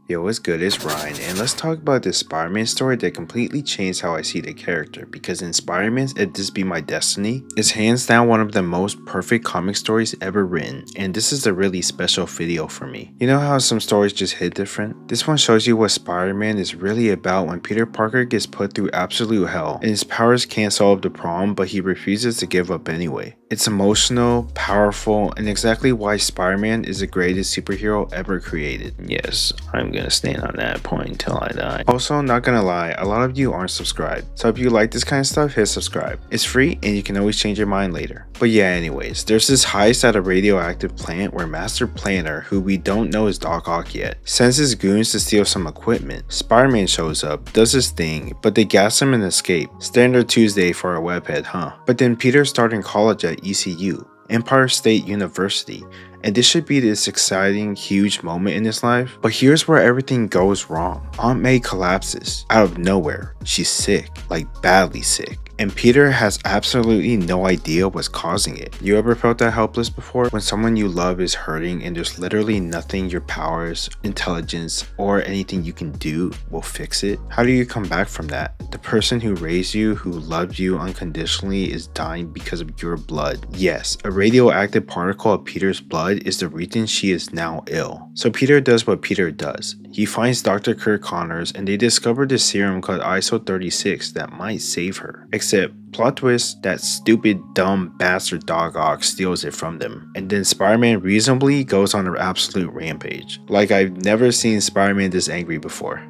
Yo, what's good? It's Ryan, and let's talk about this Spider-Man story that completely changed how I see the character, because in Spider-Man, If This Be My Destiny, is hands down one of the most perfect comic stories ever written, and this is a really special video for me. You know how some stories just hit different? This one shows you what Spider-Man is really about when Peter Parker gets put through absolute hell, and his powers can't solve the problem, but he refuses to give up anyway. It's emotional, powerful, and exactly why Spider-Man is the greatest superhero ever created. Yes, I'm gonna stand on that point until I die. Also, not gonna lie, a lot of you aren't subscribed, so if you like this kind of stuff, hit subscribe. It's free and you can always change your mind later. But yeah, anyways, there's this heist at a radioactive plant where Master Planner, who we don't know is Doc Ock yet, sends his goons to steal some equipment. Spider-Man shows up, does his thing, but they gas him and escape. Standard Tuesday for a webhead, huh? But then Peter's starting college at ECU, Empire State University, and this should be this exciting, huge moment in his life. But here's where everything goes wrong. Aunt May collapses out of nowhere. She's sick, like badly sick. And Peter has absolutely no idea what's causing it. You ever felt that helpless before? When someone you love is hurting and there's literally nothing your powers, intelligence, or anything you can do will fix it? How do you come back from that? The person who raised you, who loved you unconditionally, is dying because of your blood. Yes, a radioactive particle of Peter's blood is the reason she is now ill. So Peter does what Peter does. He finds Dr. Kirk Connors and they discover this serum called ISO 36 that might save her. Except, plot twist, that stupid dumb bastard Doc Ock steals it from them. And then Spider-Man reasonably goes on an absolute rampage. Like, I've never seen Spider-Man this angry before.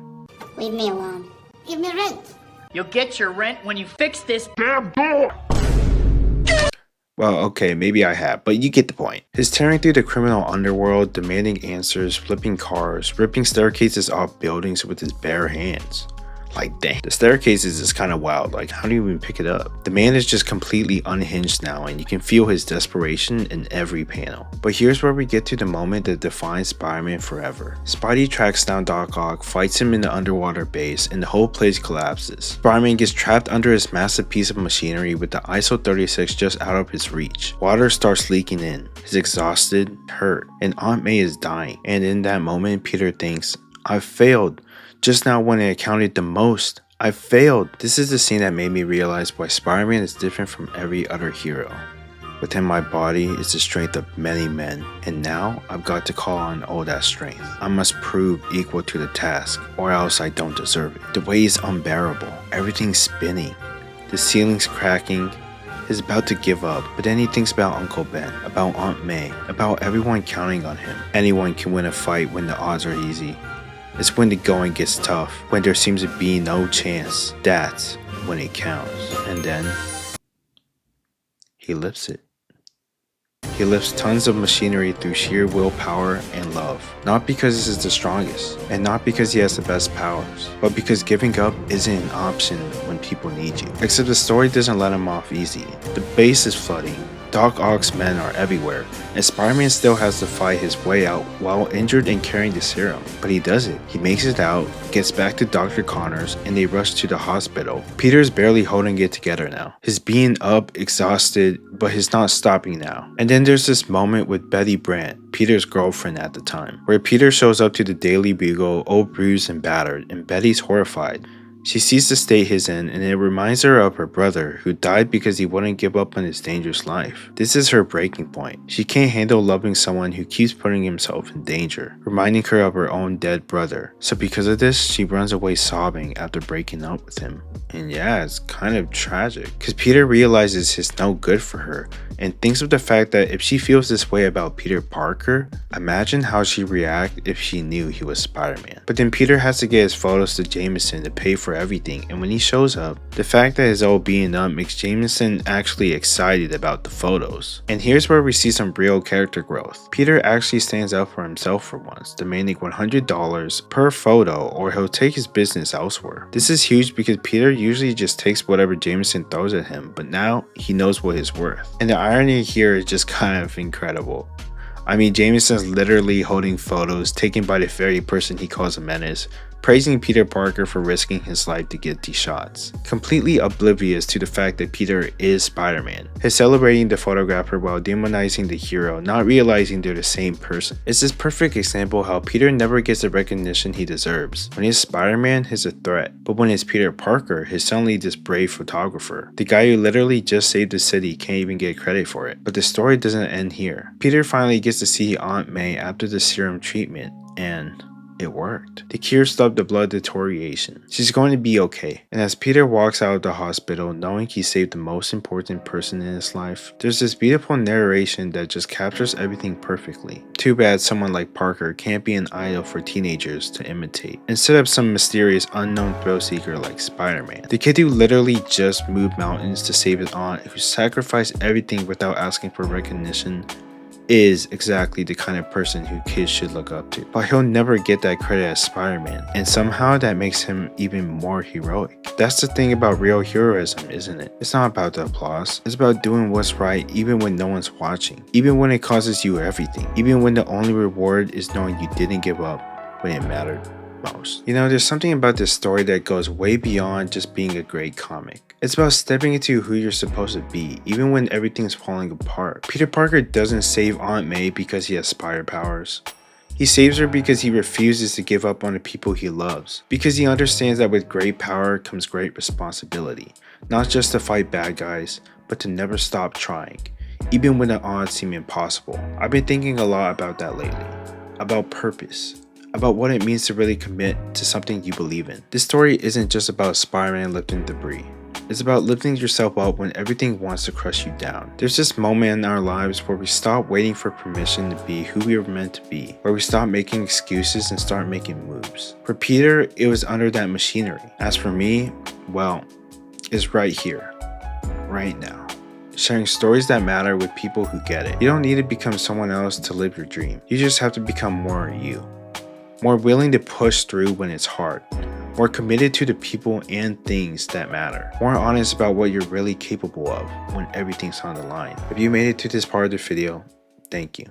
Leave me alone. Give me rent. You'll get your rent when you fix this damn door! Well, okay, maybe I have, but you get the point. His tearing through the criminal underworld, demanding answers, flipping cars, ripping staircases off buildings with his bare hands. Like, dang, the staircases is kind of wild. Like, how do you even pick it up? The man is just completely unhinged now, and you can feel his desperation in every panel. But here's where we get to the moment that defines Spider-Man forever. Spidey tracks down Doc Ock, fights him in the underwater base, and the whole place collapses. Spider-Man gets trapped under his massive piece of machinery with the ISO 36 just out of his reach. Water starts leaking in. He's exhausted, hurt, and Aunt May is dying. And in that moment, Peter thinks, I've failed. Just now when it counted the most, I failed. This is the scene that made me realize why Spider-Man is different from every other hero. Within my body is the strength of many men, and now I've got to call on all that strength. I must prove equal to the task, or else I don't deserve it. The way is unbearable. Everything's spinning. The ceiling's cracking. He's about to give up, but then he thinks about Uncle Ben, about Aunt May, about everyone counting on him. Anyone can win a fight when the odds are easy. It's when the going gets tough, when there seems to be no chance. That's when it counts. And then he lifts it. He lifts tons of machinery through sheer willpower and love. Not because this is the strongest, and not because he has the best powers, but because giving up isn't an option when people need you. Except the story doesn't let him off easy. The base is flooding. Doc Ock's men are everywhere, and Spider-Man still has to fight his way out while injured and carrying the serum. But he does it. He makes it out, gets back to Dr. Connors, and they rush to the hospital. Peter's barely holding it together now. He's being up, exhausted, but he's not stopping now. And then there's this moment with Betty Brant, Peter's girlfriend at the time, where Peter shows up to the Daily Bugle all bruised and battered, and Betty's horrified. She sees the state he's in, and it reminds her of her brother, who died because he wouldn't give up on his dangerous life. This is her breaking point. She can't handle loving someone who keeps putting himself in danger, reminding her of her own dead brother. So because of this, she runs away sobbing after breaking up with him. And yeah, it's kind of tragic, because Peter realizes he's no good for her, and thinks of the fact that if she feels this way about Peter Parker, imagine how she'd react if she knew he was Spider-Man. But then Peter has to get his photos to Jameson to pay for everything, and when he shows up, the fact that he's all beaten up makes Jameson actually excited about the photos. And here's where we see some real character growth. Peter actually stands up for himself for once, demanding $100 per photo or he'll take his business elsewhere. This is huge because Peter usually just takes whatever Jameson throws at him, but now he knows what he's worth. And the irony here is just kind of incredible. I mean, Jameson's literally holding photos taken by the very person he calls a menace, praising Peter Parker for risking his life to get these shots, completely oblivious to the fact that Peter is Spider-Man. His celebrating the photographer while demonizing the hero, not realizing they're the same person. It's this perfect example how Peter never gets the recognition he deserves. When he's Spider-Man, he's a threat, but when it's Peter Parker, he's suddenly this brave photographer. The guy who literally just saved the city can't even get credit for it. But the story doesn't end here. Peter finally gets to see Aunt May after the serum treatment, and it worked. The cure stopped the blood deterioration. She's going to be okay. And as Peter walks out of the hospital knowing he saved the most important person in his life, there's this beautiful narration that just captures everything perfectly. Too bad someone like Parker can't be an idol for teenagers to imitate, instead of some mysterious unknown thrill seeker like Spider-Man. The kid who literally just moved mountains to save his aunt, who sacrificed everything without asking for recognition, is exactly the kind of person who kids should look up to. But he'll never get that credit as Spider-Man, and somehow that makes him even more heroic. That's the thing about real heroism, isn't it? It's not about the applause. It's about doing what's right even when no one's watching, even when it costs you everything, even when the only reward is knowing you didn't give up when it mattered most. You know, there's something about this story that goes way beyond just being a great comic. It's about stepping into who you're supposed to be, even when everything's falling apart. Peter Parker doesn't save Aunt May because he has spider powers. He saves her because he refuses to give up on the people he loves. Because he understands that with great power comes great responsibility. Not just to fight bad guys, but to never stop trying, even when the odds seem impossible. I've been thinking a lot about that lately. About purpose. About what it means to really commit to something you believe in. This story isn't just about Spider-Man lifting debris. It's about lifting yourself up when everything wants to crush you down. There's this moment in our lives where we stop waiting for permission to be who we were meant to be, where we stop making excuses and start making moves. For Peter, it was under that machinery. As for me, well, it's right here, right now. Sharing stories that matter with people who get it. You don't need to become someone else to live your dream. You just have to become more you. More willing to push through when it's hard. More committed to the people and things that matter. More honest about what you're really capable of when everything's on the line. If you made it to this part of the video, thank you.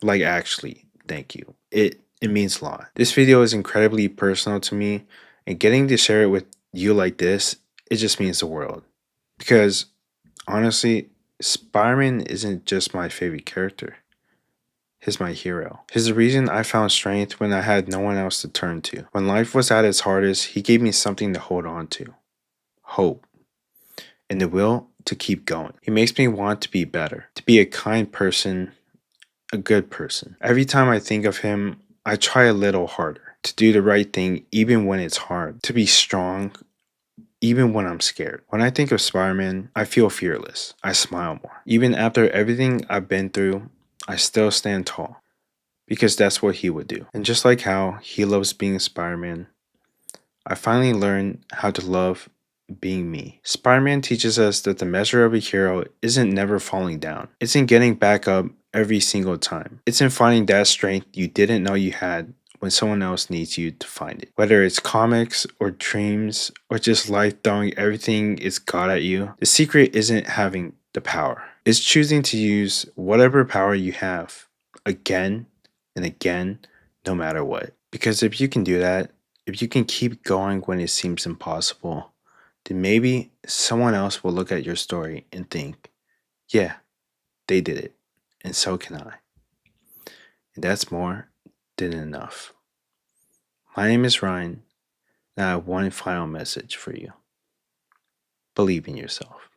Like, actually, thank you. It means a lot. This video is incredibly personal to me, and getting to share it with you like this, it just means the world. Because, honestly, Spider-Man isn't just my favorite character. He's my hero. He's the reason I found strength when I had no one else to turn to. When life was at its hardest, he gave me something to hold on to. Hope. And the will to keep going. He makes me want to be better. To be a kind person, a good person. Every time I think of him, I try a little harder. To do the right thing even when it's hard. To be strong even when I'm scared. When I think of Spider-Man, I feel fearless. I smile more. Even after everything I've been through, I still stand tall, because that's what he would do. And just like how he loves being Spider-Man, I finally learned how to love being me. Spider-Man teaches us that the measure of a hero isn't never falling down. It's in getting back up every single time. It's in finding that strength you didn't know you had when someone else needs you to find it. Whether it's comics or dreams or just life throwing everything it's got at you, the secret isn't having the power. It's choosing to use whatever power you have again and again, no matter what. Because if you can do that, if you can keep going when it seems impossible, then maybe someone else will look at your story and think, yeah, they did it, and so can I. And that's more than enough. My name is Ryan, and I have one final message for you. Believe in yourself.